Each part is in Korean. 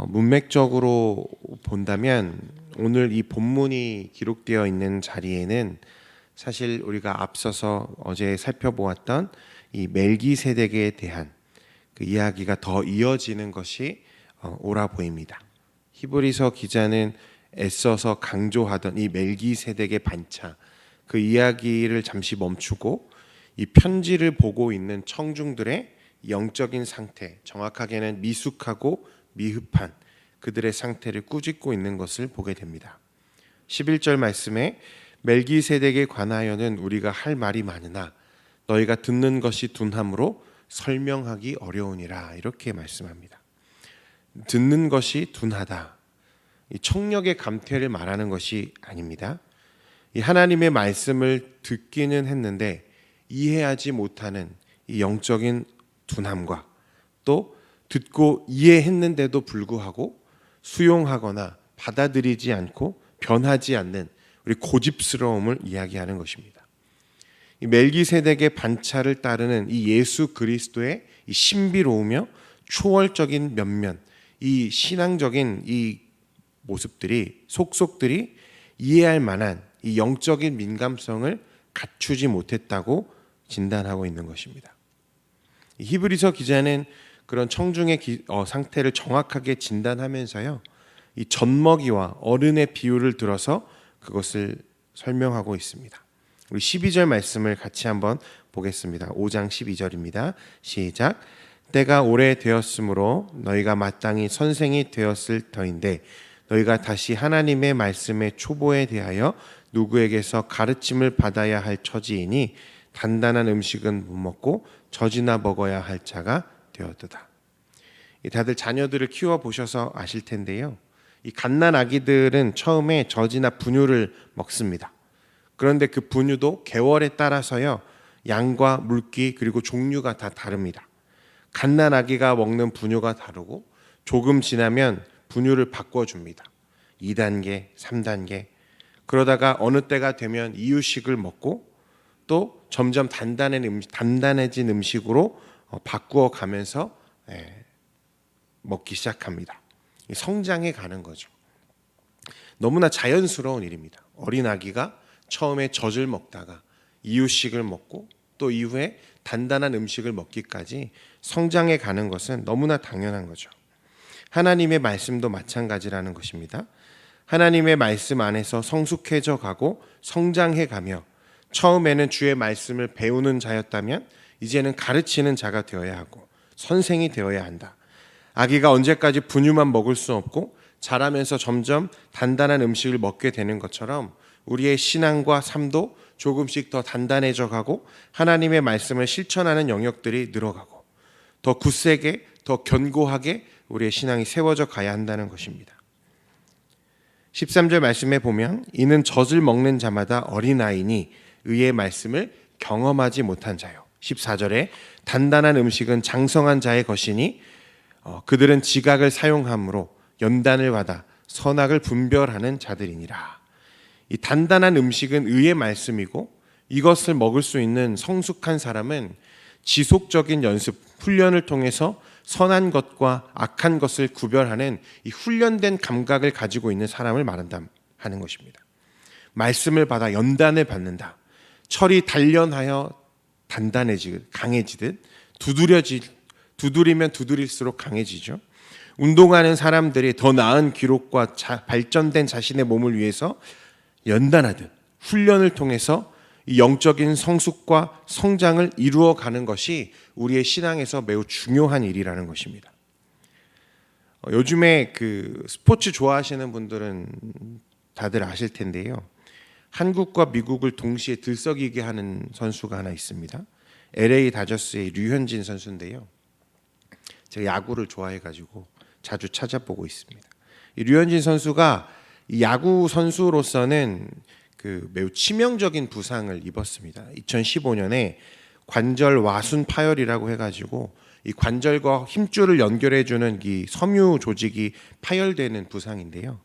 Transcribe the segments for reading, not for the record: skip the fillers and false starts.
문맥적으로 본다면 오늘 이 본문이 기록되어 있는 자리에는 사실 우리가 앞서서 어제 살펴보았던 이 멜기세덱에 대한 그 이야기가 더 이어지는 것이 옳아 보입니다. 히브리서 기자는 애써서 강조하던 이 멜기세덱의 반차, 그 이야기를 잠시 멈추고 이 편지를 보고 있는 청중들의 영적인 상태, 정확하게는 미숙하고 미흡한 그들의 상태를 꾸짖고 있는 것을 보게 됩니다. 11절 말씀에 멜기세덱에 관하여는 우리가 할 말이 많으나 너희가 듣는 것이 둔함으로 설명하기 어려우니라, 이렇게 말씀합니다. 듣는 것이 둔하다, 이 청력의 감퇴를 말하는 것이 아닙니다. 이 하나님의 말씀을 듣기는 했는데 이해하지 못하는 이 영적인 둔함과 또 듣고 이해했는데도 불구하고 수용하거나 받아들이지 않고 변하지 않는 우리 고집스러움을 이야기하는 것입니다. 이 멜기세덱의 반차를 따르는 이 예수 그리스도의 이 신비로우며 초월적인 면면, 이 신앙적인 이 모습들이, 속속들이 이해할 만한 이 영적인 민감성을 갖추지 못했다고 진단하고 있는 것입니다. 히브리서 기자는 그런 청중의 상태를 정확하게 진단하면서요, 이 젖먹이와 어른의 비유를 들어서 그것을 설명하고 있습니다. 우리 12절 말씀을 같이 한번 보겠습니다. 5장 12절입니다. 시작. 때가 오래되었으므로 너희가 마땅히 선생이 되었을 터인데 너희가 다시 하나님의 말씀의 초보에 대하여 누구에게서 가르침을 받아야 할 처지이니 단단한 음식은 못 먹고 젖이나 먹어야 할 자가 되었도다. 다들 자녀들을 키워보셔서 아실 텐데요, 이 갓난 아기들은 처음에 젖이나 분유를 먹습니다. 그런데 그 분유도 계월에 따라서요, 양과 물기 그리고 종류가 다 다릅니다. 갓난 아기가 먹는 분유가 다르고 조금 지나면 분유를 바꿔줍니다. 2단계, 3단계. 그러다가 어느 때가 되면 이유식을 먹고 또 점점 단단해진 음식으로 바꾸어 가면서 먹기 시작합니다. 성장해 가는 거죠. 너무나 자연스러운 일입니다. 어린 아기가 처음에 젖을 먹다가 이유식을 먹고 또 이후에 단단한 음식을 먹기까지 성장해 가는 것은 너무나 당연한 거죠. 하나님의 말씀도 마찬가지라는 것입니다. 하나님의 말씀 안에서 성숙해져 가고 성장해 가며 처음에는 주의 말씀을 배우는 자였다면 이제는 가르치는 자가 되어야 하고 선생이 되어야 한다. 아기가 언제까지 분유만 먹을 수 없고 자라면서 점점 단단한 음식을 먹게 되는 것처럼 우리의 신앙과 삶도 조금씩 더 단단해져 가고 하나님의 말씀을 실천하는 영역들이 늘어가고 더 굳세게, 더 견고하게 우리의 신앙이 세워져 가야 한다는 것입니다. 13절 말씀에 보면 이는 젖을 먹는 자마다 어린아이니 의의 말씀을 경험하지 못한 자요. 14절에 단단한 음식은 장성한 자의 것이니 그들은 지각을 사용함으로 연단을 받아 선악을 분별하는 자들이니라. 이 단단한 음식은 의의 말씀이고 이것을 먹을 수 있는 성숙한 사람은 지속적인 연습, 훈련을 통해서 선한 것과 악한 것을 구별하는 이 훈련된 감각을 가지고 있는 사람을 말한다 하는 것입니다. 말씀을 받아 연단을 받는다. 철이 단련하여 강해지듯 두드리면 두드릴수록 강해지죠. 운동하는 사람들이 더 나은 기록과 발전된 자신의 몸을 위해서 연단하듯 훈련을 통해서 이 영적인 성숙과 성장을 이루어가는 것이 우리의 신앙에서 매우 중요한 일이라는 것입니다. 요즘에 그 스포츠 좋아하시는 분들은 다들 아실 텐데요, 한국과 미국을 동시에 들썩이게 하는 선수가 하나 있습니다. LA 다저스의 류현진 선수인데요, 제가 야구를 좋아해가지고 자주 찾아보고 있습니다. 이 류현진 선수가 이 야구 선수로서는 그 매우 치명적인 부상을 입었습니다. 2015년에 관절 와순 파열이라고 해가지고 이 관절과 힘줄을 연결해주는 이 섬유 조직이 파열되는 부상인데요.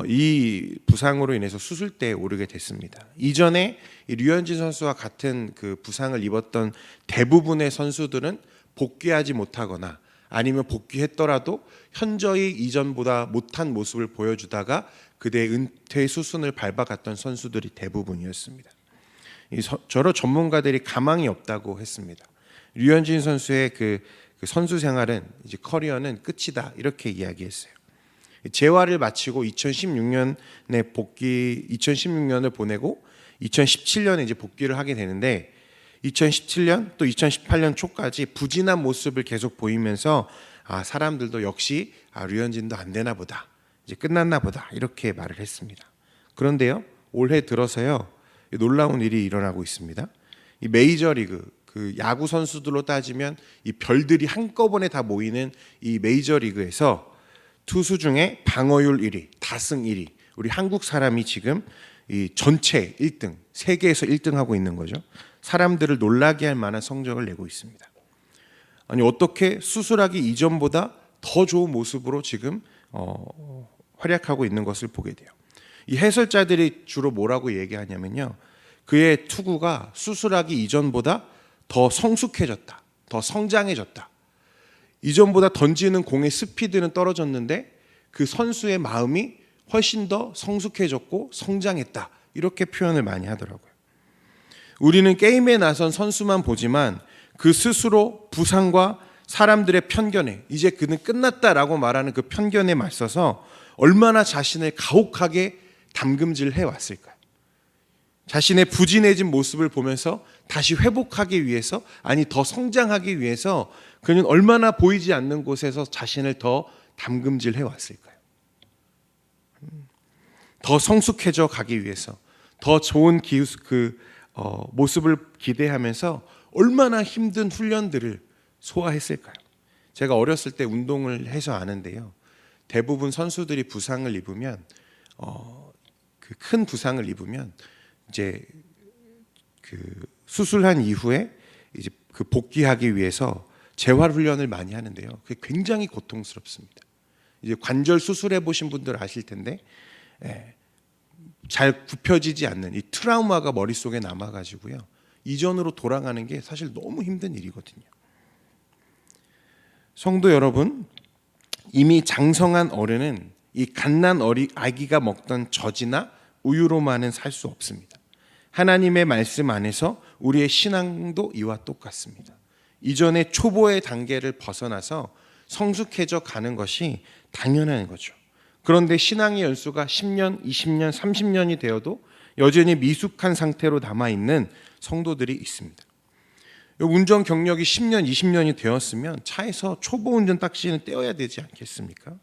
이 부상으로 인해서 수술대에 오르게 됐습니다. 이전에 이 류현진 선수와 같은 그 부상을 입었던 대부분의 선수들은 복귀하지 못하거나 아니면 복귀했더라도 현저히 이전보다 못한 모습을 보여주다가 그대의 은퇴 수순을 밟아갔던 선수들이 대부분이었습니다. 저러 전문가들이 가망이 없다고 했습니다. 류현진 선수의 그 선수 생활은 이제 커리어는 끝이다 이렇게 이야기했어요. 재활을 마치고 2016년에 복귀, 2016년을 보내고 2017년에 이제 복귀를 하게 되는데 2017년 또 2018년 초까지 부진한 모습을 계속 보이면서 사람들도 역시 류현진도 안 되나 보다, 이제 끝났나 보다 이렇게 말을 했습니다. 그런데요, 올해 들어서요 놀라운 일이 일어나고 있습니다. 이 메이저리그, 그 야구 선수들로 따지면 이 별들이 한꺼번에 다 모이는 이 메이저리그에서 투수 중에 방어율 1위, 다승 1위, 우리 한국 사람이 지금 이 전체 1등, 세계에서 1등하고 있는 거죠. 사람들을 놀라게 할 만한 성적을 내고 있습니다. 아니 어떻게 수술하기 이전보다 더 좋은 모습으로 지금 활약하고 있는 것을 보게 돼요. 이 해설자들이 주로 뭐라고 얘기하냐면요, 그의 투구가 수술하기 이전보다 더 성숙해졌다, 더 성장해졌다. 이전보다 던지는 공의 스피드는 떨어졌는데 그 선수의 마음이 훨씬 더 성숙해졌고 성장했다, 이렇게 표현을 많이 하더라고요. 우리는 게임에 나선 선수만 보지만 그 스스로 부상과 사람들의 편견에, 이제 그는 끝났다라고 말하는 그 편견에 맞서서 얼마나 자신을 가혹하게 담금질해 왔을까요? 자신의 부진해진 모습을 보면서 다시 회복하기 위해서, 아니 더 성장하기 위해서 그는 얼마나 보이지 않는 곳에서 자신을 더 담금질해 왔을까요? 더 성숙해져 가기 위해서, 더 좋은 모습을 기대하면서 얼마나 힘든 훈련들을 소화했을까요? 제가 어렸을 때 운동을 해서 아는데요, 대부분 선수들이 부상을 입으면 그 큰 부상을 입으면 이제 그 수술한 이후에 이제 그 복귀하기 위해서 재활 훈련을 많이 하는데요, 그게 굉장히 고통스럽습니다. 이제 관절 수술해 보신 분들 아실 텐데 잘 굽혀지지 않는 이 트라우마가 머릿속에 남아가지고요, 이전으로 돌아가는 게 사실 너무 힘든 일이거든요. 성도 여러분, 이미 장성한 어른은 이 갓난 아기가 먹던 젖이나 우유로만은 살 수 없습니다. 하나님의 말씀 안에서 우리의 신앙도 이와 똑같습니다. 이전의 초보의 단계를 벗어나서 성숙해져 가는 것이 당연한 거죠. 그런데 신앙의 연수가 10년, 20년, 30년이 되어도 여전히 미숙한 상태로 남아있는 성도들이 있습니다. 운전 경력이 10년, 20년이 되었으면 차에서 초보 운전 딱지는 떼어야 되지 않겠습니까?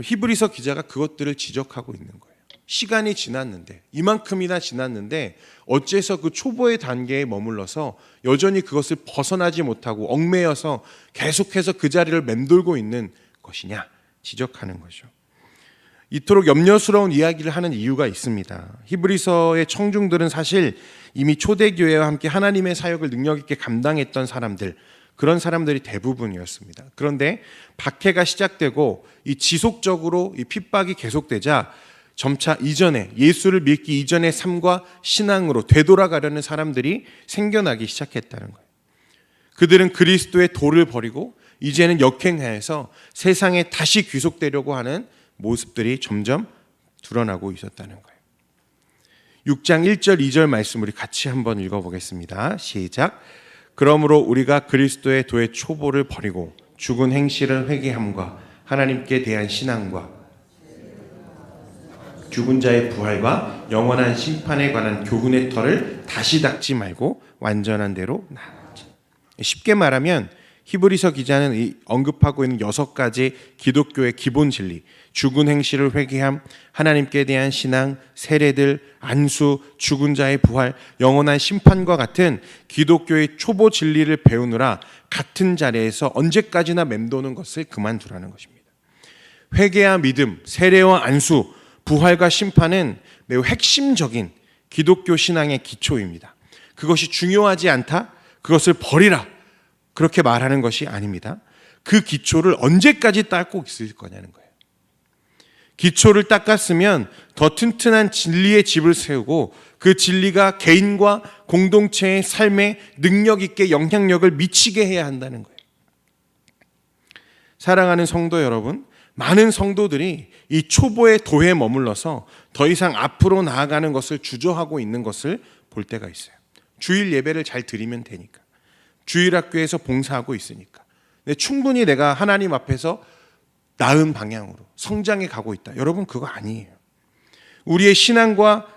히브리서 기자가 그것들을 지적하고 있는 거예요. 시간이 지났는데, 이만큼이나 지났는데 어째서 그 초보의 단계에 머물러서 여전히 그것을 벗어나지 못하고 얽매여서 계속해서 그 자리를 맴돌고 있는 것이냐 지적하는 거죠. 이토록 염려스러운 이야기를 하는 이유가 있습니다. 히브리서의 청중들은 사실 이미 초대교회와 함께 하나님의 사역을 능력 있게 감당했던 사람들, 그런 사람들이 대부분이었습니다. 그런데 박해가 시작되고 이 지속적으로 이 핍박이 계속되자 점차 이전에, 예수를 믿기 이전의 삶과 신앙으로 되돌아가려는 사람들이 생겨나기 시작했다는 거예요. 그들은 그리스도의 도를 버리고 이제는 역행하여서 세상에 다시 귀속되려고 하는 모습들이 점점 드러나고 있었다는 거예요. 6장 1절 2절 말씀 우리 같이 한번 읽어보겠습니다. 시작. 그러므로 우리가 그리스도의 도의 초보를 버리고 죽은 행실을 회개함과 하나님께 대한 신앙과 죽은 자의 부활과 영원한 심판에 관한 교훈의 털을 다시 닦지 말고 완전한 대로 나아가자. 쉽게 말하면 히브리서 기자는 이 언급하고 있는 6가지 기독교의 기본 진리, 죽은 행실을 회개함, 하나님께 대한 신앙, 세례들, 안수, 죽은 자의 부활, 영원한 심판과 같은 기독교의 초보 진리를 배우느라 같은 자리에서 언제까지나 맴도는 것을 그만두라는 것입니다. 회개와 믿음, 세례와 안수, 부활과 심판은 매우 핵심적인 기독교 신앙의 기초입니다. 그것이 중요하지 않다? 그것을 버리라. 그렇게 말하는 것이 아닙니다. 그 기초를 언제까지 닦고 있을 거냐는 거예요. 기초를 닦았으면 더 튼튼한 진리의 집을 세우고 그 진리가 개인과 공동체의 삶에 능력 있게 영향력을 미치게 해야 한다는 거예요. 사랑하는 성도 여러분, 많은 성도들이 이 초보의 도에 머물러서 더 이상 앞으로 나아가는 것을 주저하고 있는 것을 볼 때가 있어요. 주일 예배를 잘 드리면 되니까, 주일학교에서 봉사하고 있으니까, 근데 충분히 내가 하나님 앞에서 나은 방향으로 성장해 가고 있다. 여러분, 그거 아니에요. 우리의 신앙과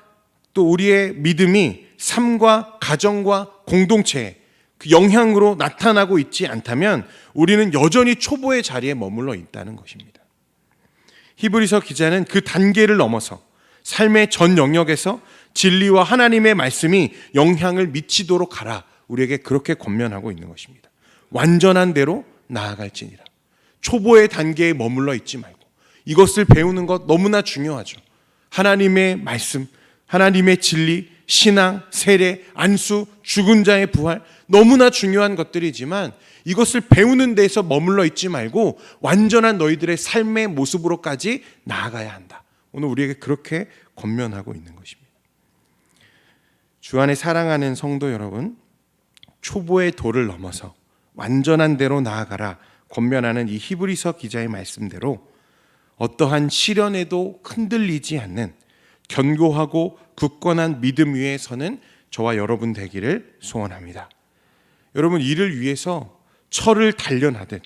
또 우리의 믿음이 삶과 가정과 공동체에 그 영향으로 나타나고 있지 않다면 우리는 여전히 초보의 자리에 머물러 있다는 것입니다. 히브리서 기자는 그 단계를 넘어서 삶의 전 영역에서 진리와 하나님의 말씀이 영향을 미치도록 하라, 우리에게 그렇게 권면하고 있는 것입니다. 완전한 대로 나아갈지니라. 초보의 단계에 머물러 있지 말고 이것을 배우는 것 너무나 중요하죠. 하나님의 말씀, 하나님의 진리, 신앙, 세례, 안수, 죽은 자의 부활, 너무나 중요한 것들이지만 이것을 배우는 데에서 머물러 있지 말고 완전한 너희들의 삶의 모습으로까지 나아가야 한다. 오늘 우리에게 그렇게 권면하고 있는 것입니다. 주 안에 사랑하는 성도 여러분, 초보의 도를 넘어서 완전한 대로 나아가라 권면하는 이 히브리서 기자의 말씀대로 어떠한 시련에도 흔들리지 않는 견고하고 굳건한 믿음 위에 서는 저와 여러분 되기를 소원합니다. 여러분, 이를 위해서 철을 단련하듯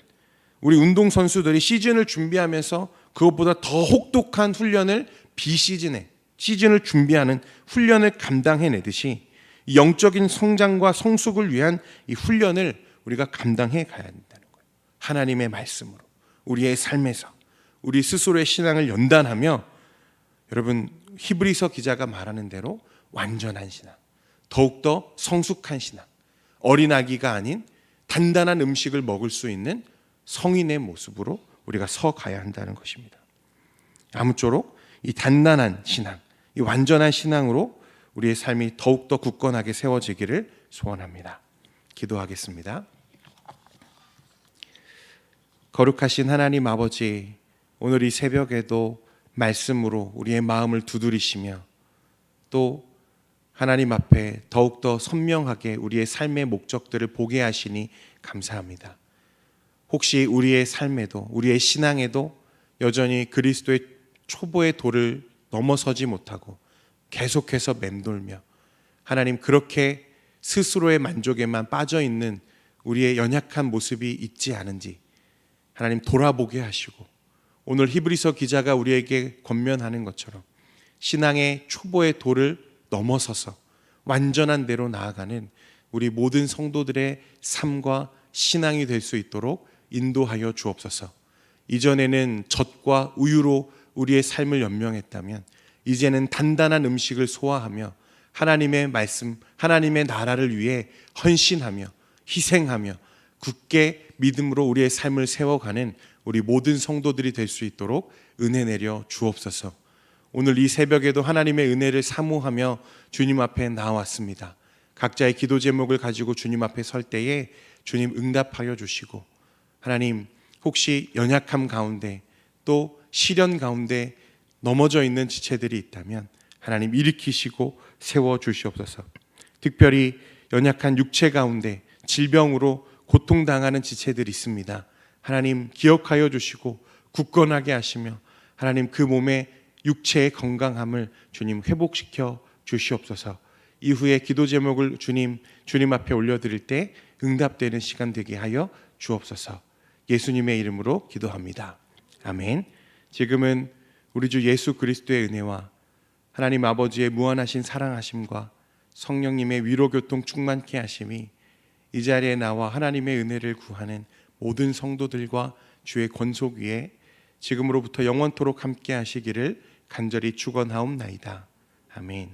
우리 운동선수들이 시즌을 준비하면서 그것보다 더 혹독한 훈련을 비시즌에 시즌을 준비하는 훈련을 감당해내듯이 영적인 성장과 성숙을 위한 이 훈련을 우리가 감당해 가야 한다는 거예요. 하나님의 말씀으로 우리의 삶에서 우리 스스로의 신앙을 연단하며, 여러분, 히브리서 기자가 말하는 대로 완전한 신앙, 더욱더 성숙한 신앙, 어린아기가 아닌 단단한 음식을 먹을 수 있는 성인의 모습으로 우리가 서 가야 한다는 것입니다. 아무쪼록 이 단단한 신앙, 이 완전한 신앙으로 우리의 삶이 더욱더 굳건하게 세워지기를 소원합니다. 기도하겠습니다. 거룩하신 하나님 아버지, 오늘 이 새벽에도 말씀으로 우리의 마음을 두드리시며 또 하나님 앞에 더욱더 선명하게 우리의 삶의 목적들을 보게 하시니 감사합니다. 혹시 우리의 삶에도 우리의 신앙에도 여전히 그리스도의 초보의 도를 넘어서지 못하고 계속해서 맴돌며 하나님 그렇게 스스로의 만족에만 빠져있는 우리의 연약한 모습이 있지 않은지 하나님 돌아보게 하시고, 오늘 히브리서 기자가 우리에게 권면하는 것처럼 신앙의 초보의 도를 넘어서서 완전한 대로 나아가는 우리 모든 성도들의 삶과 신앙이 될 수 있도록 인도하여 주옵소서. 이전에는 젖과 우유로 우리의 삶을 연명했다면 이제는 단단한 음식을 소화하며 하나님의 말씀, 하나님의 나라를 위해 헌신하며 희생하며 굳게 믿음으로 우리의 삶을 세워가는 우리 모든 성도들이 될 수 있도록 은혜 내려 주옵소서. 오늘 이 새벽에도 하나님의 은혜를 사모하며 주님 앞에 나왔습니다. 각자의 기도 제목을 가지고 주님 앞에 설 때에 주님 응답하여 주시고, 하나님 혹시 연약함 가운데 또 시련 가운데 넘어져 있는 지체들이 있다면 하나님 일으키시고 세워주시옵소서. 특별히 연약한 육체 가운데 질병으로 고통당하는 지체들이 있습니다. 하나님 기억하여 주시고 굳건하게 하시며 하나님 그 몸의 육체의 건강함을 주님 회복시켜 주시옵소서. 이후에 기도 제목을 주님 앞에 올려드릴 때 응답되는 시간 되게 하여 주옵소서. 예수님의 이름으로 기도합니다. 아멘. 지금은 우리 주 예수 그리스도의 은혜와 하나님 아버지의 무한하신 사랑하심과 성령님의 위로교통 충만케 하심이 이 자리에 나와 하나님의 은혜를 구하는 모든 성도들과 주의 권속 위에 지금으로부터 영원토록 함께 하시기를 간절히 축원하옵나이다. 아멘.